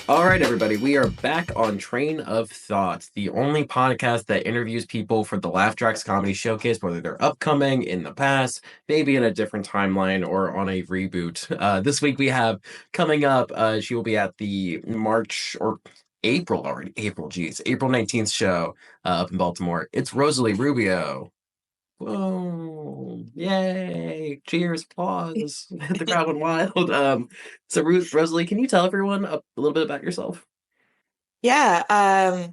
All right, everybody, we are back on Train of Thoughts, the only podcast that interviews people for the Laugh Tracks Comedy Showcase, whether they're upcoming, in the past, maybe in a different timeline, or on a reboot. This week we have coming up, she will be at the March or April already, April 19th show up in Baltimore. It's Rosalie Rubio. Whoa! Yay! Cheers! Applause! The crowd went wild. So Rosalie, can you tell everyone a little bit about yourself? Yeah,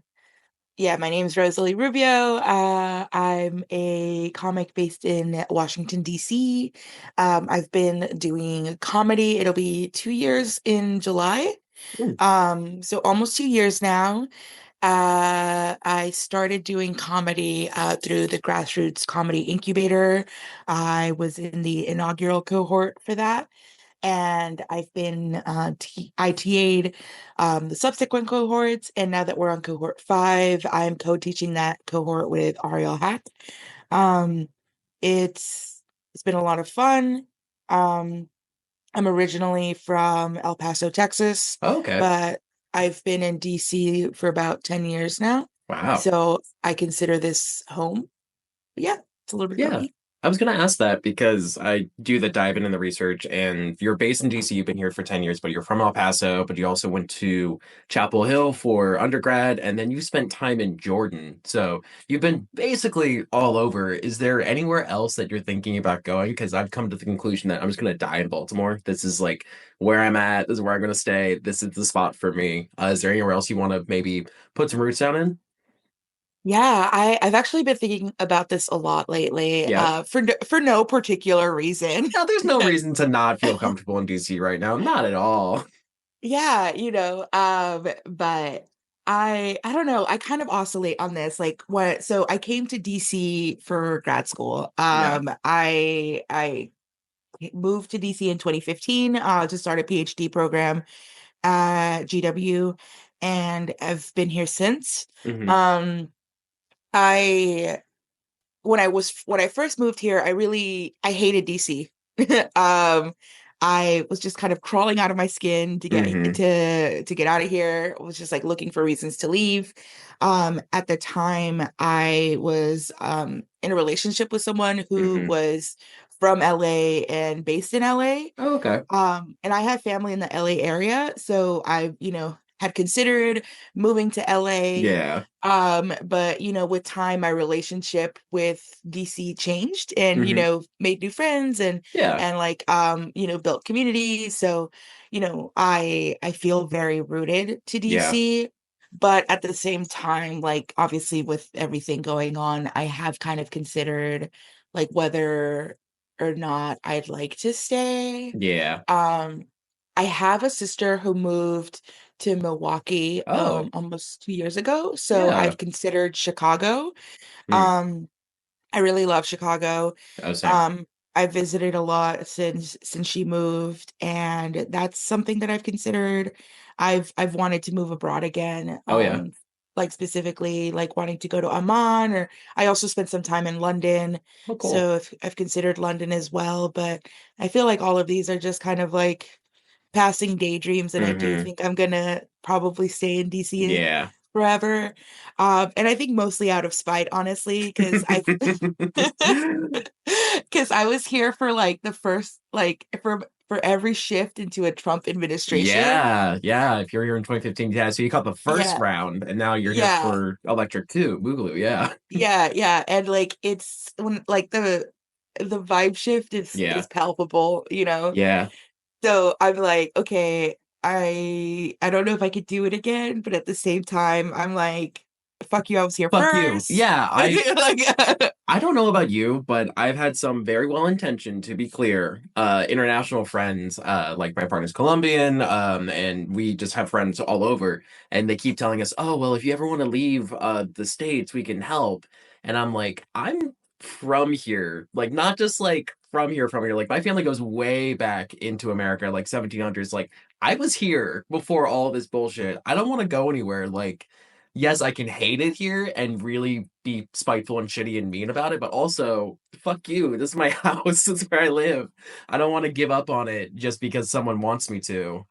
yeah, my name's Rosalie Rubio. I'm a comic based in Washington, D.C. I've been doing comedy. It'll be 2 years in July. Ooh. So almost 2 years now. I started doing comedy through the Grassroots Comedy Incubator. I was in the inaugural cohort for that, and I've been I TA'd the subsequent cohorts, and now that we're on cohort 5, I'm co-teaching that cohort with Ariel Hack. Um, it's been a lot of fun. Um, I'm originally from El Paso, Texas, Oh, okay. but I've been in DC for about 10 years now, Wow. so I consider this home. But yeah, it's a little bit about Yeah. me. I was gonna ask that because I do the dive in the research, and you're based in DC. You've been here for 10 years, but you're from El Paso, but you also went to Chapel Hill for undergrad, and then you spent time in Jordan. So you've been basically all over. Is there anywhere else that you're thinking about going? Because I've come to the conclusion that I'm just gonna die in Baltimore. This is like where I'm at. This is where I'm gonna stay. This is the spot for me. Is there anywhere else you want to maybe put some roots down in? Yeah, I've actually been thinking about this a lot lately, Yeah. for no particular reason. No, there's no reason to not feel comfortable in DC right now. Not at all. Yeah, but I don't know, I kind of oscillate on this. Like what so I came to DC for grad school. Yeah. I moved to DC in 2015 to start a PhD program at GW, and I've been here since. Hmm. Um I when I first moved here, I hated DC. Um, I was just kind of crawling out of my skin Hmm. to get out of here. I was just like looking for reasons to leave. At the time, I was in a relationship with someone who Hmm. was from LA and based in LA. Oh, okay. And I have family in the LA area, so I, had considered moving to LA. Yeah. But with time, my relationship with DC changed and, Hmm. made new friends Yeah. and like built community. So, I feel very rooted to Yeah. DC. But at the same time, like obviously with everything going on, I have kind of considered like whether or not I'd like to stay. Yeah. Um, I have a sister who moved to Milwaukee Oh, almost 2 years ago, so yeah. I've considered Chicago. Mm. Um, I really love Chicago. Oh, same. Um, I visited a lot since she moved, and that's something that I've considered. I've wanted to move abroad again. Oh, yeah. Like specifically like wanting to go to Amman, or I also spent some time in London, Oh, cool. so I've considered London as well. But I feel like all of these are just kind of like passing daydreams, and I do Hmm. think I'm gonna probably stay in DC Yeah. forever. And I think mostly out of spite, honestly, because I because I was here for like the first like for every shift into a Trump administration. Yeah. Yeah. If you're here in 2015, yeah. So you caught the first Yeah, round, and now you're here yeah, for Electric 2, Boogaloo. Yeah. yeah. And like it's when like the vibe shift Yeah. is palpable, you know. Yeah. So I'm like, okay, I don't know if I could do it again, but at the same time, I'm like, fuck you, I was here Fuck you. first. Yeah. Like, I don't know about you, but I've had some very well intentioned, to be clear, international friends. Like my partner's Colombian, and we just have friends all over, and they keep telling us, "Oh, well, if you ever want to leave the States, we can help." And I'm like, I'm from here, like not just like from here. Like my family goes way back into America, like 1700s. Like I was here before all this bullshit. I don't want to go anywhere. Like yes, I can hate it here and really be spiteful and shitty and mean about it, but also, fuck you. This is my house. This is where I live. I don't want to give up on it just because someone wants me to.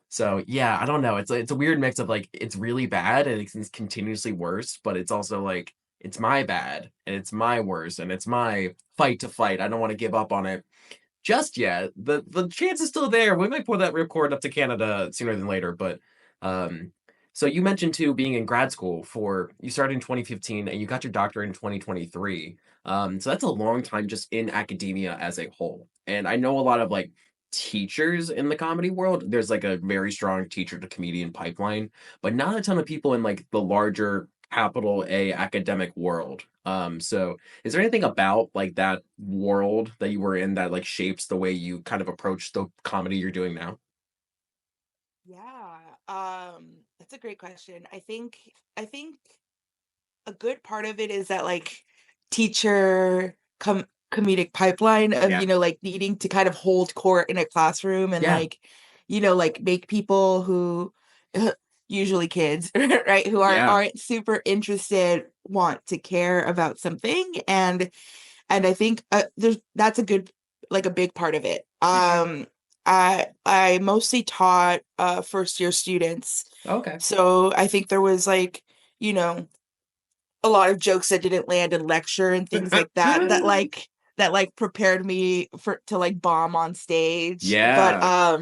So yeah, I don't know. It's a weird mix of like it's really bad and it's continuously worse, but it's also like it's my bad and it's my worst and it's my fight to fight. I don't want to give up on it just yet. The chance is still there. We might pour that ripcord up to Canada sooner than later. But um, so you mentioned too being in grad school for you started in 2015 and you got your doctorate in 2023. So that's a long time just in academia as a whole. And I know a lot of like teachers in the comedy world. There's like a very strong teacher to comedian pipeline, but not a ton of people in like the larger capital A academic world. So is there anything about like that world that you were in that like shapes the way you kind of approach the comedy you're doing now? Yeah, that's a great question. I think a good part of it is that like teacher comedic pipeline of, Yeah. like needing to kind of hold court in a classroom and Yeah. like, like make people who usually kids, right, who Yeah. aren't super interested want to care about something. And I think that's a good, like a big part of it. Hmm. I mostly taught first year students. Okay. So I think there was like, you know, a lot of jokes that didn't land in lecture and things like that that prepared me for to like bomb on stage. But Yeah.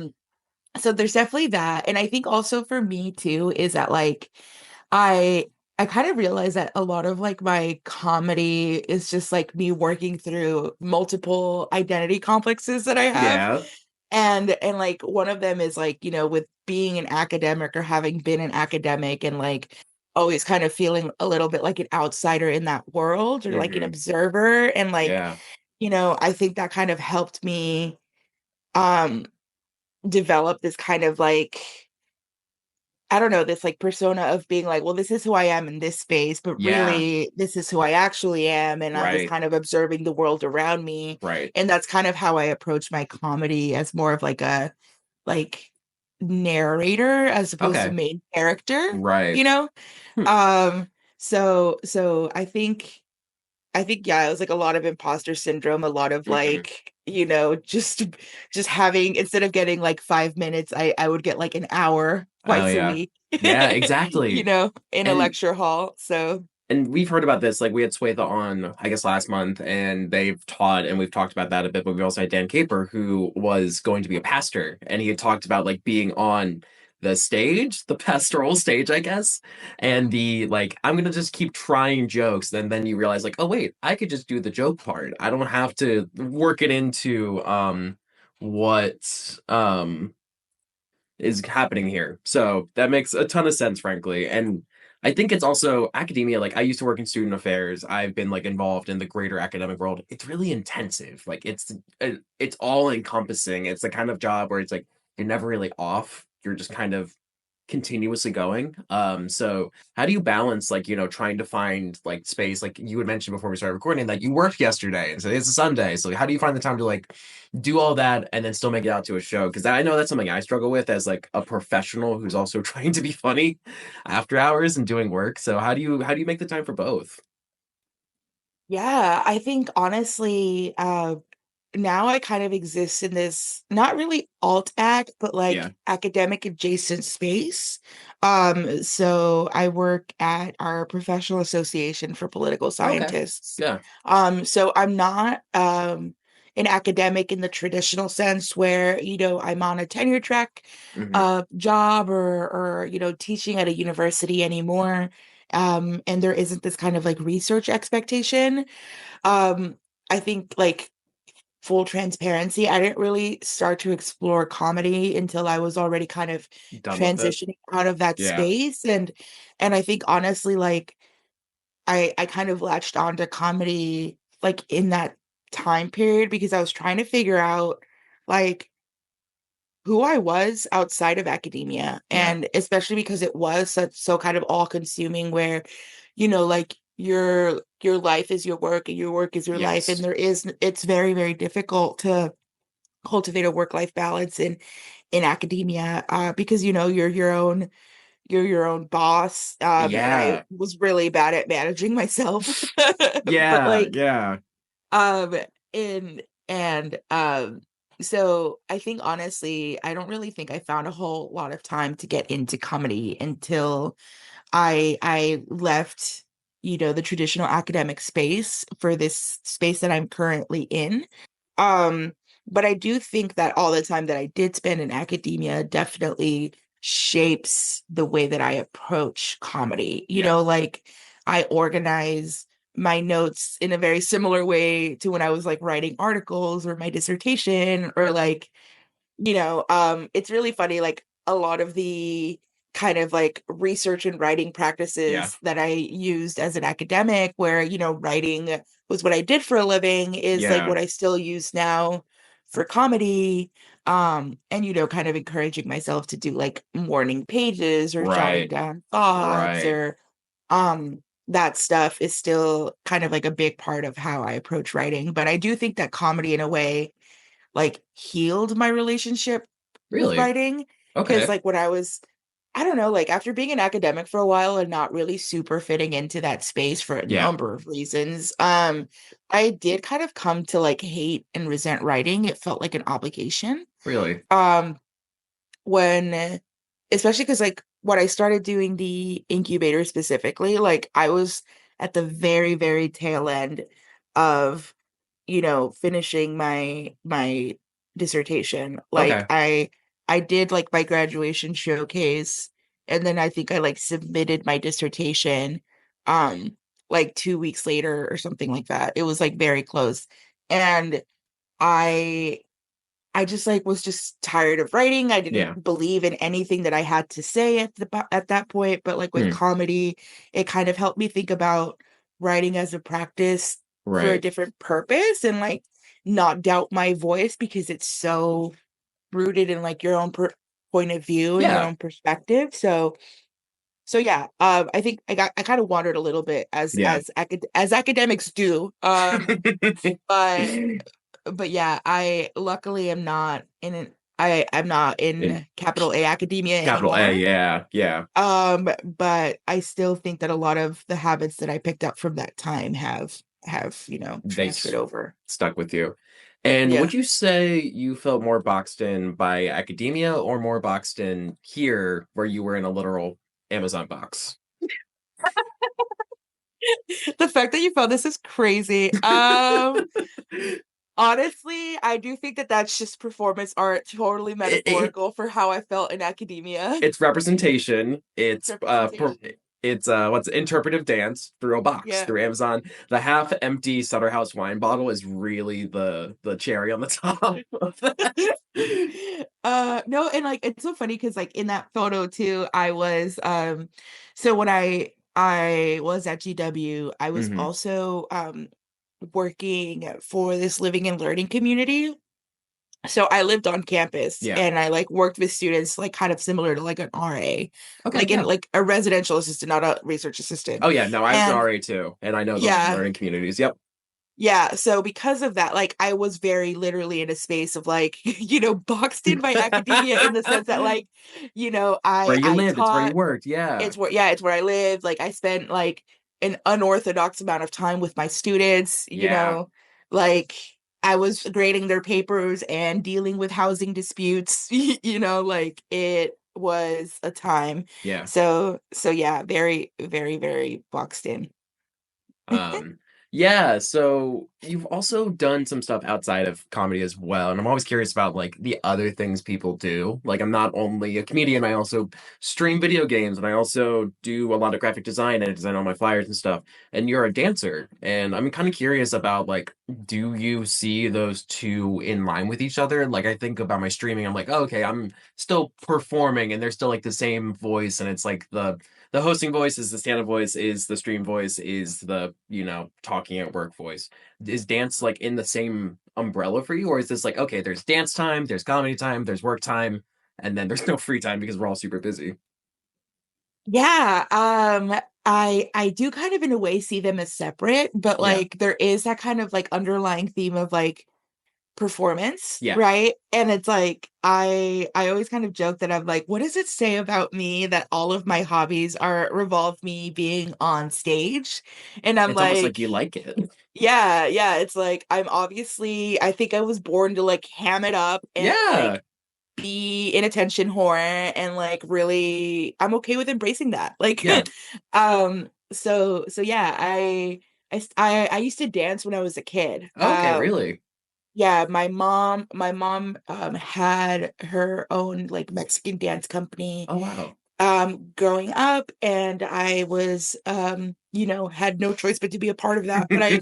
so there's definitely that. And I think also for me too is that like I I kind of realized that a lot of like my comedy is just like me working through multiple identity complexes that I have. Yeah. And like one of them is like, with being an academic or having been an academic and like always kind of feeling a little bit like an outsider in that world or like an Hmm. observer. And like, Yeah. I think that kind of helped me um develop this kind of like, I don't know, this like persona of being like, well, this is who I am in this space, but Yeah. really this is who I actually am. And I'm just Right. kind of observing the world around me. Right. And that's kind of how I approach my comedy, as more of like a like narrator as opposed to Okay. main character, Right. you know? Hmm. Um, so I think yeah, it was like a lot of imposter syndrome, a lot of Hmm. like, just having, instead of getting like 5 minutes, I would get like an hour Oh twice a yeah. week, Yeah, exactly. in a And lecture hall. So we've heard about this. Like we had Swatha on, I guess, last month, and they've taught, and we've talked about that a bit. But we also had Dan Caper, who was going to be a pastor, and he had talked about like being on the stage, the pastoral stage, I guess, and the like. I'm gonna just keep trying jokes, and then you realize like, oh wait, I could just do the joke part. I don't have to work it into what is happening here. So that makes a ton of sense, frankly. And I think it's also academia. Like I used to work in student affairs. I've been like involved in the greater academic world. It's really intensive. Like it's all encompassing. It's the kind of job where it's like you're never really off. You're just kind of continuously going. So how do you balance like, trying to find like space? Like you had mentioned before we started recording that you worked yesterday and so it's a Sunday. So how do you find the time to like do all that and then still make it out to a show? Because I know that's something I struggle with as like a professional who's also trying to be funny after hours and doing work. So how do you make the time for both? yeah, I think honestly, now I kind of exist in this not really alt act, but Yeah. like academic adjacent space. So I work at our professional association for political Okay. scientists. Yeah. So I'm not an academic in the traditional sense where, I'm on a tenure track Hmm. job or teaching at a university anymore. And there isn't this kind of like research expectation. um, I think like full transparency, I didn't really start to explore comedy until I was already kind of Done with it. transitioning out of that Yeah. space. And I think honestly, like I kind of latched onto comedy like in that time period because I was trying to figure out like who I was outside of academia. Yeah. And especially because it was so kind of all consuming where, like your life is your work and your work is your life. And Yes. it's very, very difficult to cultivate a work-life balance in academia, because you're your own boss. And I Yeah. was really bad at managing myself. But Yeah. like Yeah. um and So I think honestly, I don't really think I found a whole lot of time to get into comedy until I left, the traditional academic space for this space that I'm currently in. Um, but I do think that all the time that I did spend in academia definitely shapes the way that I approach comedy. Yeah. Like I organize my notes in a very similar way to when I was like writing articles or my dissertation or like it's really funny, like a lot of the kind of like research and writing Yeah. practices that I used as an academic, where, writing was what I did for a living, is like Yeah. what I still use now for comedy. And kind of encouraging myself to do like morning pages or jotting Right. down thoughts Right. or that stuff is still kind of like a big part of how I approach writing. But I do think that comedy in a way like healed my relationship with Really? writing. Because Okay. like when I was, I don't know, like after being an academic for a while and not really super fitting into that space for a Yeah. number of reasons, I did kind of come to like hate and resent writing. It felt like an obligation. Really? Um, when especially because like when I started doing the incubator specifically, like I was at the very, very tail end of finishing my dissertation. Like Okay. I did like my graduation showcase, and then I think I like submitted my dissertation um like 2 weeks later or something like that. It was like very close. And I I just like was just tired of writing. I Yeah. didn't believe in anything that I had to say at that point, but like with Hmm. comedy, it kind of helped me think about writing as a practice for a Right. different purpose and like not doubt my voice because it's so rooted in like your own point of view and your Yeah. own perspective. So yeah, I think I kind of wandered a little bit Yeah. as academics do. But yeah, I luckily am not in I'm not In in capital A academia capital A, anymore. yeah. Yeah. But I still think that a lot of the habits that I picked up from that time have, They transferred over. stuck with you. And Yeah. would you say you felt more boxed in by academia or more boxed in here where you were in a literal Amazon box? The fact that you found this is crazy. Honestly, I do think that that's just performance art, totally It, metaphorical for how I felt in academia. it's representation. Representation. It's what's interpretive dance through a box Yeah. through Amazon. The half empty Sutter House wine bottle is really the cherry on the top of that. No, and like it's so funny because like in that photo too, I was so when I was at GW, I was Hmm. also working for this living and learning community. So I lived on campus Yeah. and I like worked with students like kind of similar to like an RA, Okay. like in Yeah. like a residential assistant, not a research assistant. Oh yeah. No, I was an And RA too, and I know the yeah, learning communities. Yep. yeah, so because of that, like I was very literally in a space of like, boxed in by academia in the sense that like, Where you I lived, it's where you taught, worked. Yeah. it's where I live. Like I spent like an unorthodox amount of time with my students, Yeah. like I was grading their papers and dealing with housing disputes, like it was a time. Yeah. So yeah, very, very, very boxed in. Um, yeah, so you've also done some stuff outside of comedy as well, and I'm always curious about like the other things people do. Like I'm not only a comedian, I also stream video games and I also do a lot of graphic design and I design all my flyers and stuff. And you're a dancer, and I'm kind of curious about like do you see those two in line with each other? Like I think about my streaming, I'm like, oh, okay, I'm still performing and there's still like the same voice and it's like the hosting voice is the stand-up voice, is the stream voice, is the, talking at work voice. Is dance like in the same umbrella for you? Or is this like, okay, there's dance time, there's comedy time, there's work time, and then there's no free time because we're all super busy? Yeah, I do kind of in a way see them as separate, but Yeah. like there is that kind of like underlying theme of like performance, Yeah. right? And it's like I always kind of joke that I'm like, what does it say about me that all of my hobbies are revolve me being on stage? And I'm It's almost like like, you like it. yeah, yeah, it's like I'm obviously I think I was born to like ham it up and like Yeah. be an attention whore and like really I'm okay with embracing that. Like Yeah. so yeah, I used to dance when I was a kid. Okay, really? Yeah, my mom had her own like Mexican dance company Oh, wow. growing up, and I was had no choice but to be a part of that. But I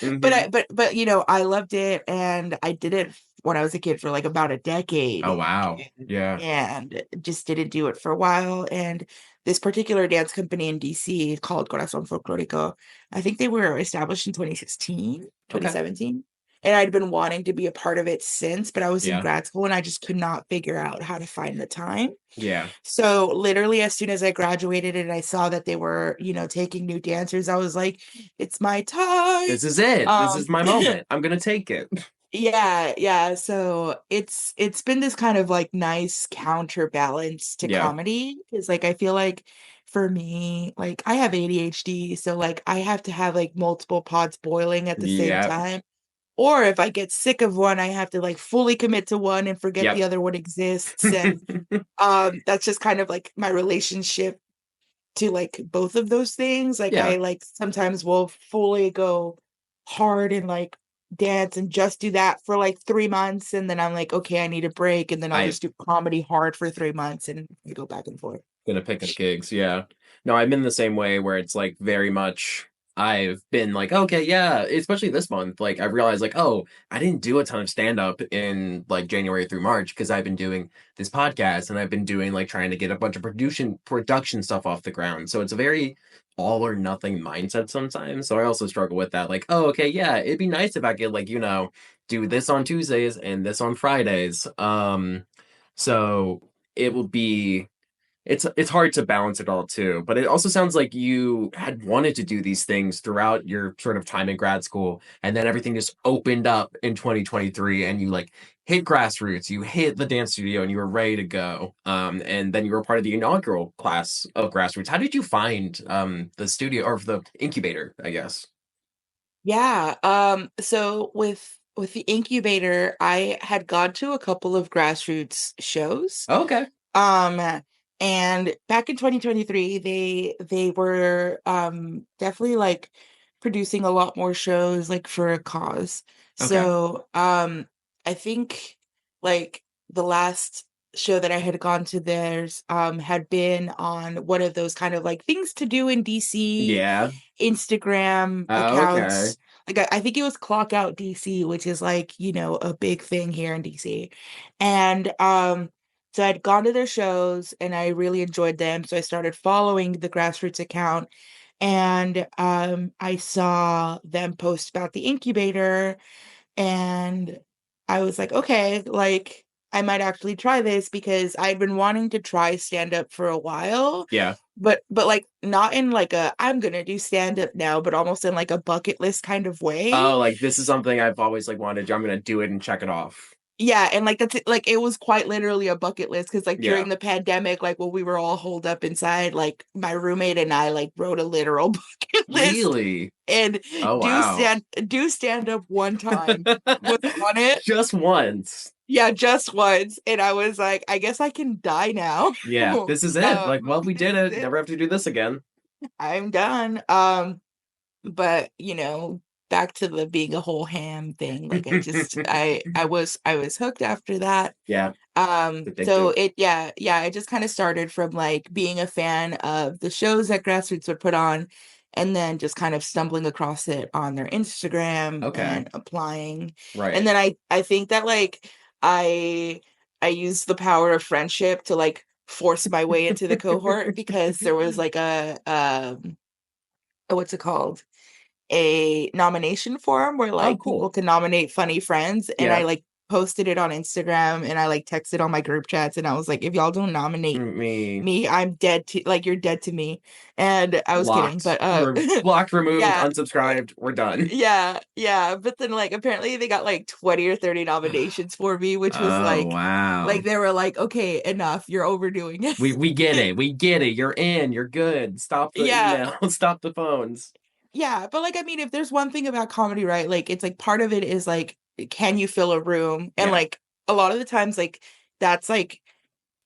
Hmm. but I loved it, and I did it when I was a kid for like about a Oh, decade, wow. Yeah. and just didn't do it for a while. And this particular dance company in DC called Corazon Folklorico, I think they were established in 2016, Okay. 2017. And I'd been wanting to be a part of it since, but I was in Yeah. grad school and I just could not figure out how to find the time. Yeah. So literally as soon as I graduated and I saw that they were, taking new dancers, I was like, it's my time. This is it. This is Um my moment. I'm gonna take it. yeah, yeah. So it's been this kind of like nice counterbalance to Yeah. comedy because like I feel like for me, like I have ADHD, so like I have to have like multiple pots boiling at the same Yep. time. Or if I get sick of one, I have to like fully commit to one and forget Yep. the other one exists. And that's just kind of like my relationship to like both of those things. Like Yeah. I like sometimes will fully go hard and like dance and just do that for like 3 months. And then I'm like, okay, I need a break. And then I'll I just do comedy hard for 3 months and we go back and forth. gonna pick up gigs. Yeah. No, I've been the same way where it's like very much I've been like, okay, yeah, especially this month. Like I realized like, oh, I didn't do a ton of stand up in like January through March because I've been doing this podcast and I've been doing like trying to get a bunch of production stuff off the ground. So it's a very all or nothing mindset sometimes. So I also struggle with that. Like, oh, okay, yeah, it'd be nice if I could like, do this on Tuesdays and this on Fridays. So it will be it's hard to balance it all too, but it also sounds like you had wanted to do these things throughout your sort of time in grad school, and then everything just opened up in 2023, and you like hit grassroots, you hit the dance studio, and you were ready to go. And then you were part of the inaugural class of grassroots. How did you find the studio or the incubator, I guess? Yeah. So with the incubator, I had gone to a couple of grassroots shows. Okay. Um, and back in 2023, they were definitely like producing a lot more shows like for a cause. Okay. So I think like the last show that I had gone to theirs had been on one of those kind of like things to do in DC Yeah. Instagram Okay. accounts. Like I think it was Clock Out DC, which is like, a big thing here in DC. And so I'd gone to their shows and I really enjoyed them. So I started following the grassroots account and I saw them post about the incubator and I was like, okay, like I might actually try this because I'd been wanting to try stand up for a while, Yeah. but like not in like a I'm gonna do stand up now, but almost in like a bucket list kind of way. Oh, like this is something I've always like wanted to do. I'm gonna do it and check it off. Yeah, and like that's it, like it was quite literally a bucket list because like Yeah. during the pandemic, like when we were all holed up inside, like my roommate and I like wrote a literal bucket list Really? and Oh, wow. do stand up one time was on it. Just once. Yeah, just once. And I was like, I guess I can die now. Yeah, this is it. Um, Like, well, we this did is it. it. Never have to do this again. I'm done. But back to the being a whole ham thing. Like I was hooked after that. Yeah, it's So addictive. it just kind of started from like being a fan of the shows that grassroots would put on and then just kind of stumbling across it on their Instagram Okay, and applying. And right. then I think that like I I used the power of friendship to like force my way into the cohort because there was like a what's it called? A nomination form where Oh, like people cool. can nominate funny friends and I Yeah. like posted it on Instagram and I like texted all my group chats and I was like, if y'all don't nominate Me me, I'm dead to like you're dead to me. And I was kidding, blocked. but You're blocked, removed, yeah. unsubscribed. We're done. Yeah. But then like apparently they got like 20 or 30 nominations for me, which was Oh wow. like they were like, okay, enough, you're overdoing We get it. it. We get it. You're in. You're good. Stop the Yeah. email. Stop the phones. Yeah. But like I mean, if there's one thing about comedy, right? Like it's like part of it is like, can you fill a room? And Yeah. like a lot of the times, like that's like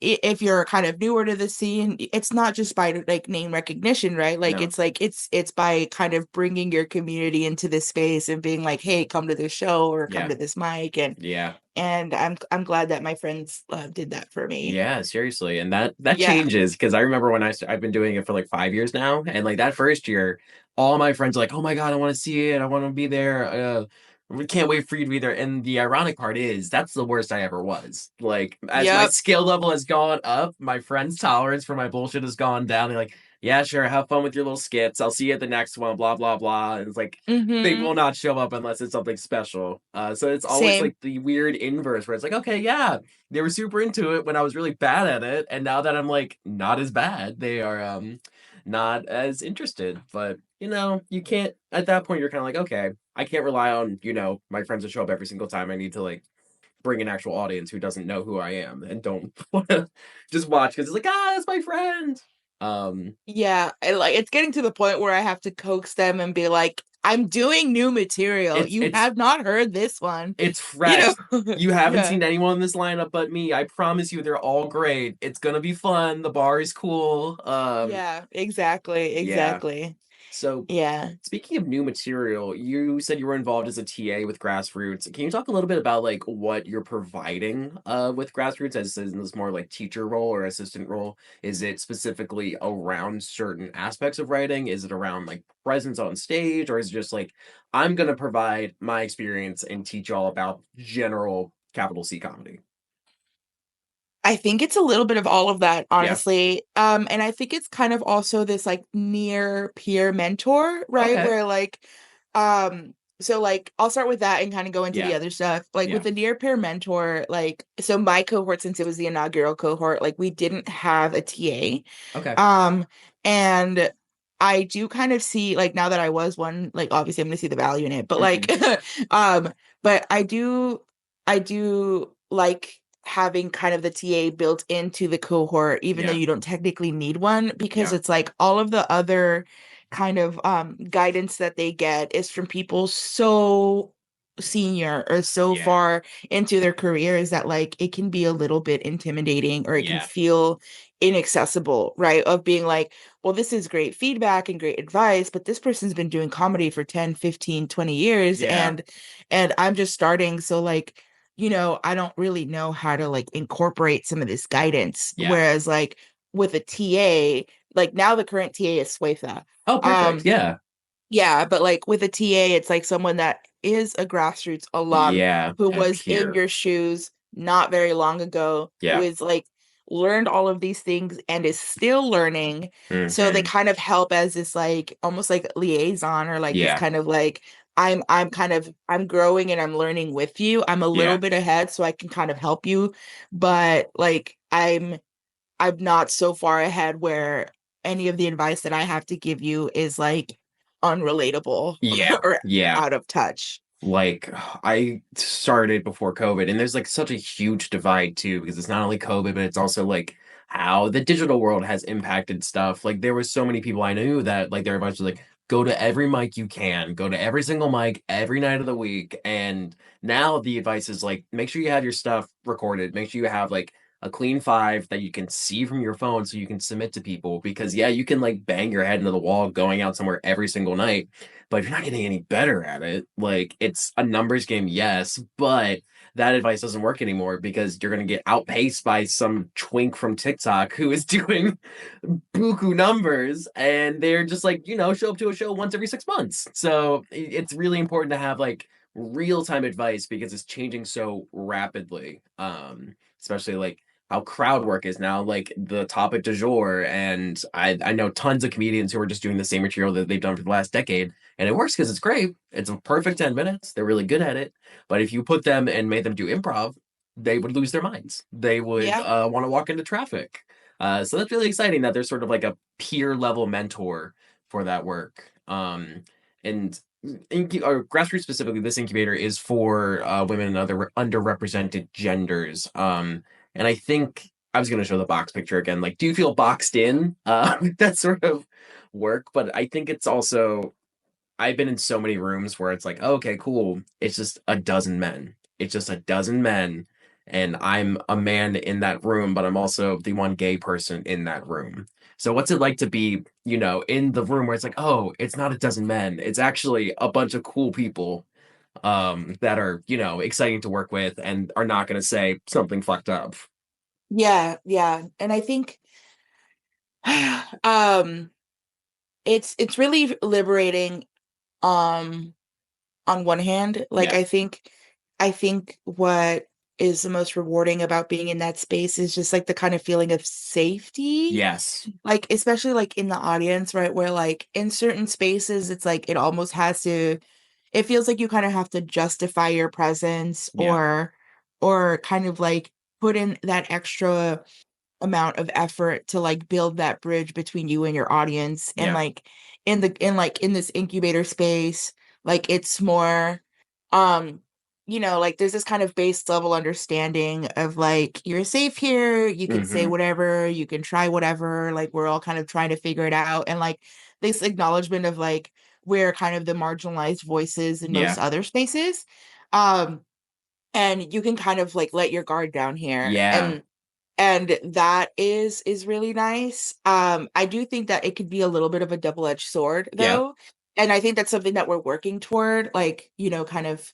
if you're kind of newer to the scene, it's not just by like name recognition, right? No. Like it's by kind of bringing your community into this space and being like, hey, come to this show or come Yeah. to this mic, Yeah. and I'm glad that my friends did that for me. Yeah, seriously. And that Yeah. changes because I remember when I've been doing it for like 5 years now, and like that first year, all my friends are like, "Oh my God, I want to see it. I want to be there. We can't wait for you to be there." And the ironic part is that's the worst I ever was. Like as my Yep. skill level has gone up, my friends' tolerance for my bullshit has gone down. They're like, "Yeah, sure, have fun with your little skits. I'll see you at the next one." Blah blah blah. And it's like they Mm-hmm. will not show up unless it's something special. So it's always Same. like the weird inverse where it's like, okay, yeah, they were super into it when I was really bad at it, and now that I'm like not as bad, they are not as interested. But you can't at that point you're kind of like, okay, I can't rely on, my friends to show up every single time. I need to like bring an actual audience who doesn't know who I am and don't want to just watch because it's like, that's my friend. Yeah, and like it's getting to the point where I have to coax them and be like, I'm doing new material. it's You it's have not heard this one. It's You fresh. know? You haven't Yeah. seen anyone in this lineup but me. I promise you, they're all great. It's gonna be fun. The bar is cool. Yeah, exactly. Yeah. Exactly. So, Yeah. speaking of new material, you said you were involved as a TA with Grassroots. Can you talk a little bit about like what you're providing with Grassroots as in this more like teacher role or assistant role? Is it specifically around certain aspects of writing? Is it around like presence on stage, or is it just like I'm gonna provide my experience and teach y'all about general capital C comedy? I think it's a little bit of all of that, Yeah. honestly. And I think it's kind of also this like near peer mentor, right? Okay. Where so like I'll start with that and kind of go into the Yeah. other stuff. Like with Yeah. the near peer mentor, like so my cohort, since it was the inaugural cohort, like we didn't have a TA. Okay. And I do kind of see like now that I was one, like obviously I'm gonna see the value in it, but Hmm. like um, but I do like having kind of the TA built into the cohort, even though Yeah. you don't technically need one, because Yeah. it's like all of the other kind of guidance that they get is from people so senior or so Yeah. far into their careers that like it can be a little bit intimidating or it can Yeah. feel inaccessible, right? Of being like, well, this is great feedback and great advice, but this person's been doing comedy for 10, 15, 20 years Yeah. and I'm just starting, so like I don't really know how to like incorporate some of this guidance. Yeah. Whereas like with a TA, like now the current TA is Swatha. Oh, perfect. Um, Yeah. yeah, but like with a TA, it's like someone that is a grassroots alum Yeah. who At was in peer. your shoes not very long ago, who Yeah. is like learned all of these things and is still learning. So they Hmm. kind of help as this like almost like liaison or like this Yeah. kind of like I'm growing and I'm learning with you. I'm a little Yeah. bit ahead so I can kind of help you, but like I'm not so far ahead where any of the advice that I have to give you is like unrelatable Yeah. or Yeah. out of touch. Like I started before COVID, and there's like such a huge divide too, because it's not only COVID, but it's also like how the digital world has impacted stuff. Like there was so many people I knew that like their advice was like, go to every mic you can, go to every single mic every night of the week. And now the advice is like, make sure you have your stuff recorded, make sure you have like a clean five that you can see from your phone so you can submit to people. Because yeah, you can like bang your head into the wall going out somewhere every single night, but if you're not getting any better at it, like it's a numbers game, yes, but that advice doesn't work anymore because you're going to get outpaced by some twink from TikTok who is doing buku numbers, and they're just like, show up to a show once every 6 months. So it's really important to have like real time advice because it's changing so rapidly. Especially like how crowd work is now like the topic du jour. And I know tons of comedians who are just doing the same material that they've done for the last decade. And it works because it's great. It's a perfect 10 minutes. They're really good at it. But if you put them and made them do improv, they would lose their minds. They would Yeah. want to walk into traffic. So that's really exciting that there's sort of like a peer level mentor for that work. And or grassroots specifically, this incubator is for women and other underrepresented genders. And I think I was going to show the box picture again. Like, do you feel boxed in? That sort of work, but I think it's also I've been in so many rooms where it's like, oh, okay, cool. It's just a dozen men. It's just a dozen men. And I'm a man in that room, but I'm also the one gay person in that room. So what's it like to be, in the room where it's like, oh, it's not a dozen men. It's actually a bunch of cool people that are, exciting to work with and are not going to say something fucked up. Yeah, yeah. And I think um it's really liberating um on one hand. Like Yeah. I think what is the most rewarding about being in that space is just like the kind of feeling of safety. Yes. Like especially like in the audience, right? Where like in certain spaces it's like it almost has to it feels like you kind of have to justify your presence Yeah. or kind of like put in that extra amount of effort to like build that bridge between you and your audience. And Yeah. like in this incubator space, like it's more um like there's this kind of base level understanding of like you're safe here, you can say Hmm. whatever, you can try whatever, like we're all kind of trying to figure it out. And like this acknowledgement of like we're kind of the marginalized voices in most Yeah. other spaces. um and you can kind of like let your guard down here. Yeah. And that is really nice. I do think that it could be a little bit of a double-edged sword Yeah. though. And I think that's something that we're working toward, like, kind of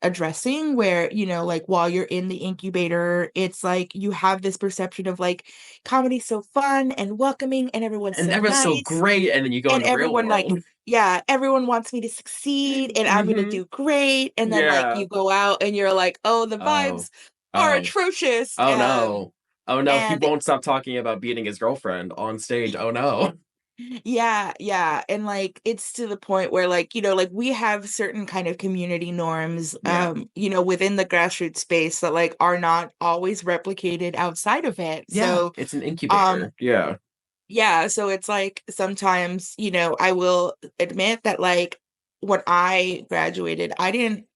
addressing where, like while you're in the incubator, it's like you have this perception of like comedy's so fun and welcoming and everyone's And so that was so nice great. And then you go in and the real everyone like, world. yeah, everyone wants me to succeed and I'm gonna Hmm. do great. And then like Yeah. you go out and you're like, oh, the Oh. vibes are Oh. atrocious. Oh no. Oh no, he And won't stop talking about beating his girlfriend on stage. Oh no. yeah, yeah. And like it's to the point where like, like we have certain kind of community norms Yeah. within the grassroots space that like are not always replicated outside of it. Yeah, So it's an um incubator. Yeah. yeah, so it's like sometimes, I will admit that like when I graduated, I didn't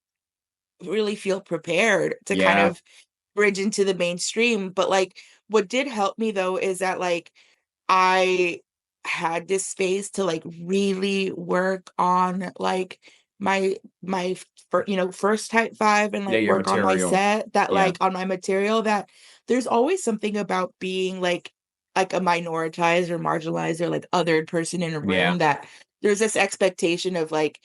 really feel prepared to kind Yeah. of bridge into the mainstream. But like what did help me though is that like I had this space to like really work on like my first type five and Yeah, like your work on my material. set that Yeah. like on my material that there's always something about being like a minoritized or marginalized or like othered person in a Yeah. room that there's this expectation of like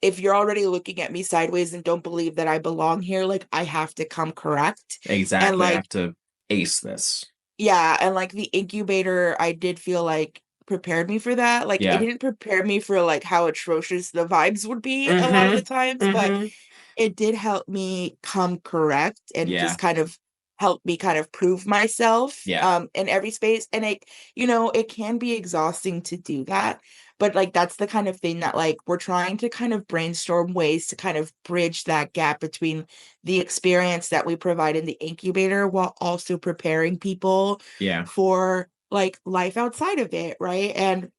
if you're already looking at me sideways and don't believe that I belong here, like I have to come correct. And Exactly. I like have to ace this. yeah, and like the incubator, I did feel like prepared me for that. Like it Yeah. didn't prepare me for like how atrocious the vibes would be a lot of the Mm-hmm. times, but Mm-hmm. it did help me come correct and Yeah. just kind of help me kind of prove myself Yeah. in every space. And it can be exhausting to do that, but like that's the kind of thing that like we're trying to kind of brainstorm ways to kind of bridge that gap between the experience that we provide in the incubator while also preparing people Yeah. for like life outside of it, right? And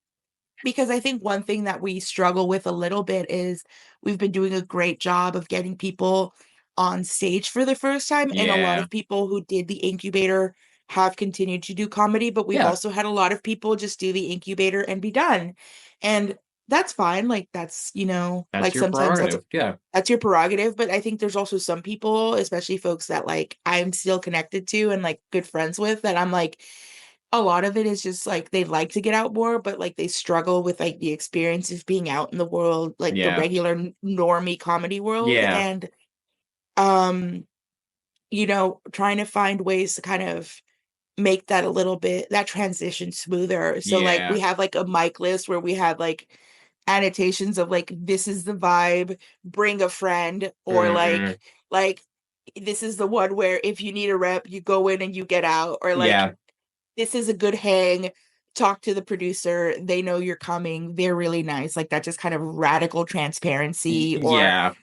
because I think one thing that we struggle with a little bit is we've been doing a great job of getting people on stage for the first time. And a lot Yeah. of people who did the incubator have continued to do comedy, but we've Yeah. also had a lot of people just do the incubator and be done. And that's fine. Like that's, That's like your sometimes prerogative. Yeah. that's your prerogative. But I think there's also some people, especially folks that like I'm still connected to and like good friends with, that I'm like, a lot of it is just like they like to get out more, but like they struggle with like the experience of being out in the world, like the Yeah. regular normie comedy world. Yeah. And trying to find ways to kind of make that a little bit that transition smoother. So like Yeah. we have like a mic list where we have like annotations of like this is the vibe, bring a friend, or Mm-hmm. like this is the one where if you need a rep, you go in and you get out, or like Yeah. this is a good hang. Talk to the producer. They know you're coming. They're really nice. Like that just kind of radical transparency. Or Yeah.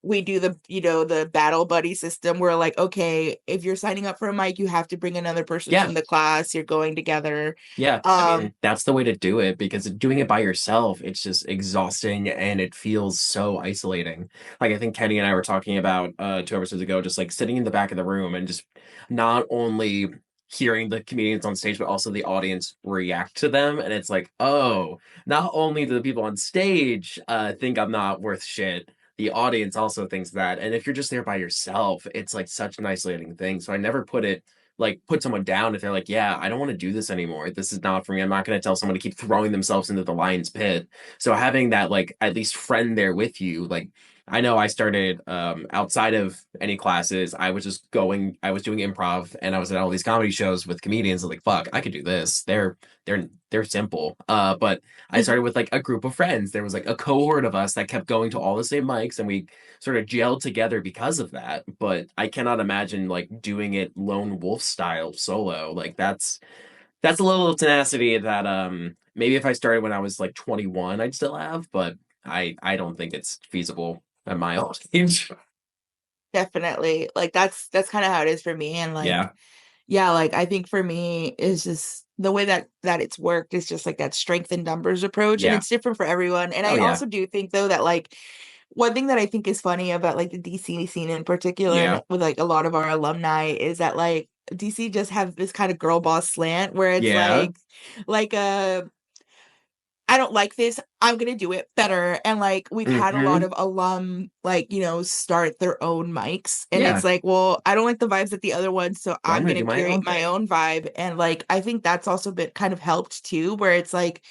we do the, the battle buddy system where like, okay, if you're signing up for a mic, you have to bring another person Yeah. from the class. You're going together. Yeah, I Um, mean, that's the way to do it because doing it by yourself, it's just exhausting and it feels so isolating. Like I think Kenny and I were talking about 2 episodes ago, just like sitting in the back of the room and just not only hearing the comedians on stage, but also the audience react to them. And it's like, oh, not only do the people on stage think I'm not worth shit, the audience also thinks that. And if you're just there by yourself, it's like such an isolating thing. So I never put someone down if they're like, yeah, I don't want to do this anymore. This is not for me. I'm not going to tell someone to keep throwing themselves into the lion's pit. So having that like at least friend there with you, like I know I started outside of any classes, I was doing improv and I was at all these comedy shows with comedians. I'm like, fuck, I could do this. They're simple. But I started with like a group of friends. There was like a cohort of us that kept going to all the same mics and we sort of gelled together because of that. But I cannot imagine like doing it lone wolf style solo. Like that's a little tenacity that maybe if I started when I was like 21, I'd still have, but I don't think it's feasible at my old age. Definitely. Like that's kind of how it is for me. And like, Yeah. yeah, like I think for me is just the way that it's worked is just like that strength in numbers approach, and Yeah. it's different for everyone. And Oh I yeah. also do think though that like one thing that I think is funny about like the DC scene in particular Yeah. and with like a lot of our alumni is that like DC just have this kind of girl boss slant where it's Yeah. like I don't like this. I'm gonna do it better. And like we've had a lot Hmm. of alum like, start their own mics. And it's Yeah. like, well, I don't like the vibes at the other one, so So I'm I'm gonna gonna do my curate own my thing. own vibe. And like I think that's also been kind of helped too, where it's like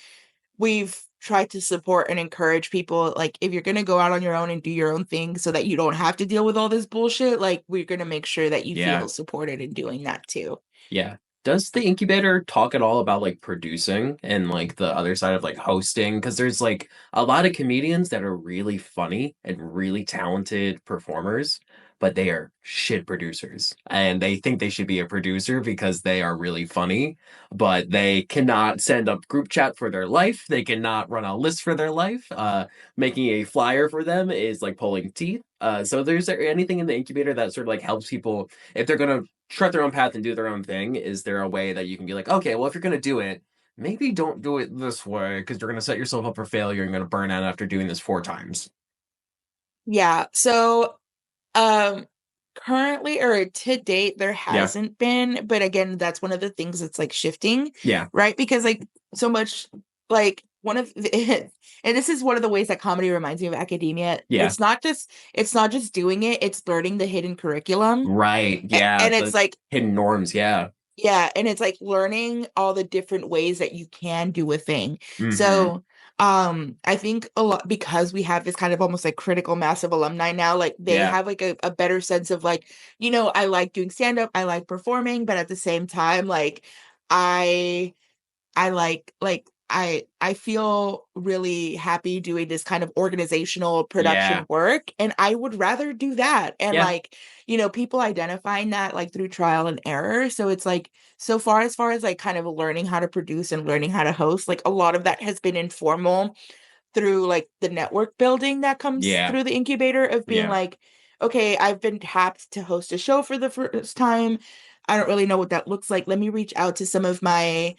we've tried to support and encourage people, like if you're gonna go out on your own and do your own thing so that you don't have to deal with all this bullshit, like we're gonna make sure that you Yeah. feel supported in doing that too. Yeah. Does the incubator talk at all about like producing and like the other side of like hosting? Because there's like a lot of comedians that are really funny and really talented performers, but they are shit producers. And they think they should be a producer because they are really funny, but they cannot send up group chat for their life. They cannot run a list for their life. Making a flyer for them is like pulling teeth. So there's there anything in the incubator that sort of like helps people if they're gonna chart their own path and do their own thing, is there a way that you can be like, okay, well, if you're going to do it, maybe don't do it this way because you're going to set yourself up for failure and you're going to burn out after doing this 4 times? Yeah. So currently or to date there Yeah. hasn't been, but again that's one of the things that's like shifting, Yeah. right? Because like so much like one of the, and this is one of the ways that comedy reminds me of academia. Yeah. It's not just doing it, it's learning the hidden curriculum. Right. Yeah. And it's The like, hidden norms. Yeah. yeah, and it's like learning all the different ways that you can do a thing. Hmm. So, I think a lot because we have this kind of almost like critical mass of alumni now, like they Yeah. have like a better sense of like, I like doing stand up, I like performing, but at the same time, like I I like I feel really happy doing this kind of organizational Yeah. production work, and I would rather do that. And Yeah. like, people identifying that like through trial and error. So it's like so far as like kind of learning how to produce and learning how to host, like a lot of that has been informal through like the network building that comes Yeah. through the incubator of being Yeah. like, okay, I've been tapped to host a show for the first time. I don't really know what that looks like. Let me reach out to some of my,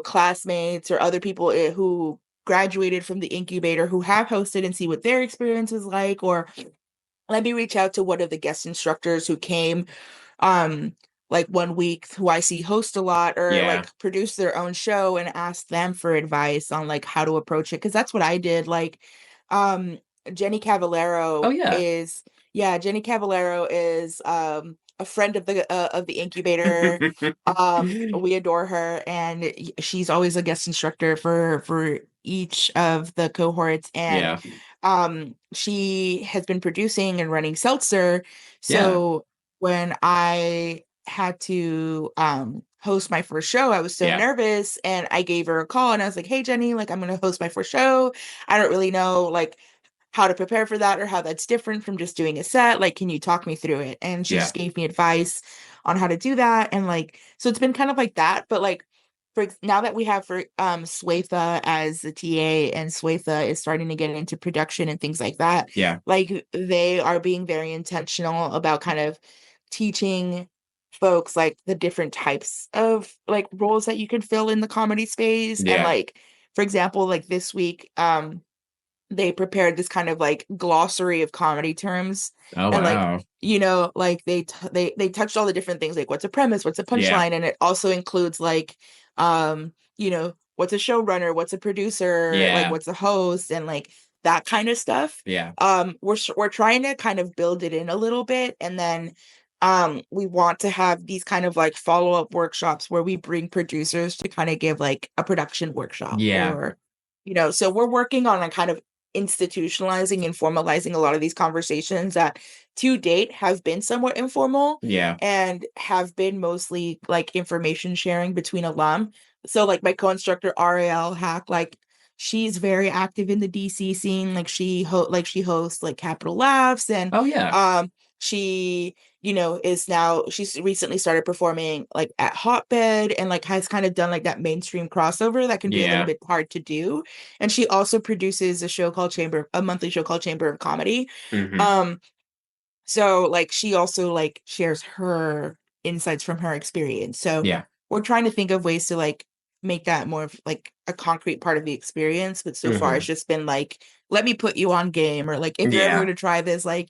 classmates or other people who graduated from the incubator who have hosted and see what their experience is like. Or let me reach out to one of the guest instructors who came um like one week, who I see host a lot or Yeah. like produce their own show, and ask them for advice on like how to approach it, because that's what I did. Like um Jenny Oh, Cavallero yeah. is yeah, Jenny Cavallero is a friend of the incubator. We adore her, and she's always a guest instructor for each of the cohorts. And Yeah. she has been producing and running Seltzer. Yeah. So when I had to host my first show, I was so Yeah. nervous, and I gave her a call and I was like, "Hey Jenny, like I'm going to host my first show. I don't really know like how to prepare for that or how that's different from just doing a set. Like, can you talk me through it? And she Yeah. just gave me advice on how to do that. And like, so it's been kind of like that. But like, now that we have for Swatha as the TA and Swatha is starting to get into production and things like that, Yeah. like they are being very intentional about kind of teaching folks like the different types of like roles that you can fill in the comedy space. And Yeah. like, for example, like this week, they prepared this kind of like glossary of comedy terms, Oh, and like, wow. like they touched all the different things, like what's a premise, what's a Yeah. punchline, and it also includes like what's a showrunner, what's a producer, like Yeah. what's a host, and like that kind of stuff. Yeah. We're trying to kind of build it in a little bit, and then we want to have these kind of like follow-up workshops where we bring producers to kind of give like a production workshop, Yeah. or so we're working on a kind of institutionalizing and formalizing a lot of these conversations that to date have been somewhat informal Yeah. and have been mostly like information sharing between alum. So like my co-instructor Ariel Hack, like she's very active in the DC scene. Like she hosts like Capital Laughs, and Oh, yeah. she she's recently started performing like at Hotbed, and like has kind of done like that mainstream crossover that can be a little Yeah. bit hard to do. And she also produces a monthly show called Chamber of Comedy. Hmm. um so like she also like shares her insights from her experience. So Yeah. we're trying to think of ways to like make that more of like a concrete part of the experience. But so far it's Hmm. just been like, let me put you on game, or like if you're ever going Yeah. to try this, like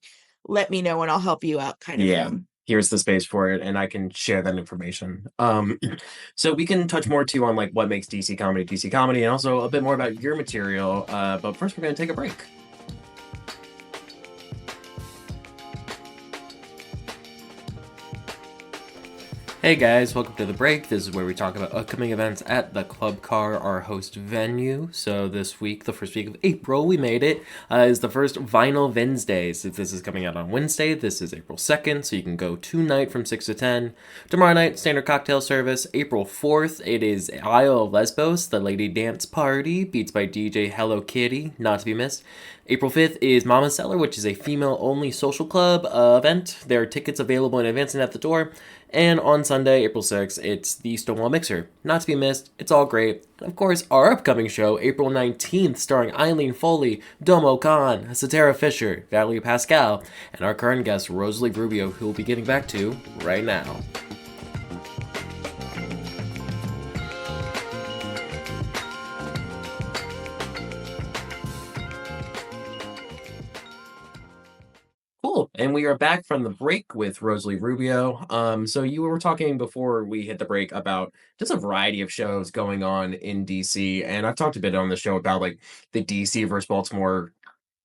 let me know and I'll help you out kind of Yeah. thing. Here's the space for it, and I can share that information. So we can touch more too on like what makes DC comedy, and also a bit more about your material. But first, we're gonna take a break. Hey guys, welcome to The Break. This is where we talk about upcoming events at the Club Car, our host venue. So this week, the first week of April, we made it, is the first Vinyl Wednesdays. If this is coming out on Wednesday, this is April 2nd, so you can go tonight from 6 to 10. Tomorrow night, standard cocktail service. April 4th, it is Isle of Lesbos, the Lady Dance Party, beats by DJ Hello Kitty, not to be missed. April 5th is Mama Cellar, which is a female-only social club event. There are tickets available in advance and at the door. And on Sunday, April 6th, it's the Stonewall Mixer. Not to be missed, it's all great. And of course, our upcoming show, April 19th, starring Eileen Foley, Domo Khan, Satara Fisher, Valerie Pascal, and our current guest, Rosalie Rubio, who we'll be getting back to right now. Cool. And we are back from the break with Rosalie Rubio. So you were talking before we hit the break about just a variety of shows going on in DC. And I've talked a bit on the show about like the DC versus Baltimore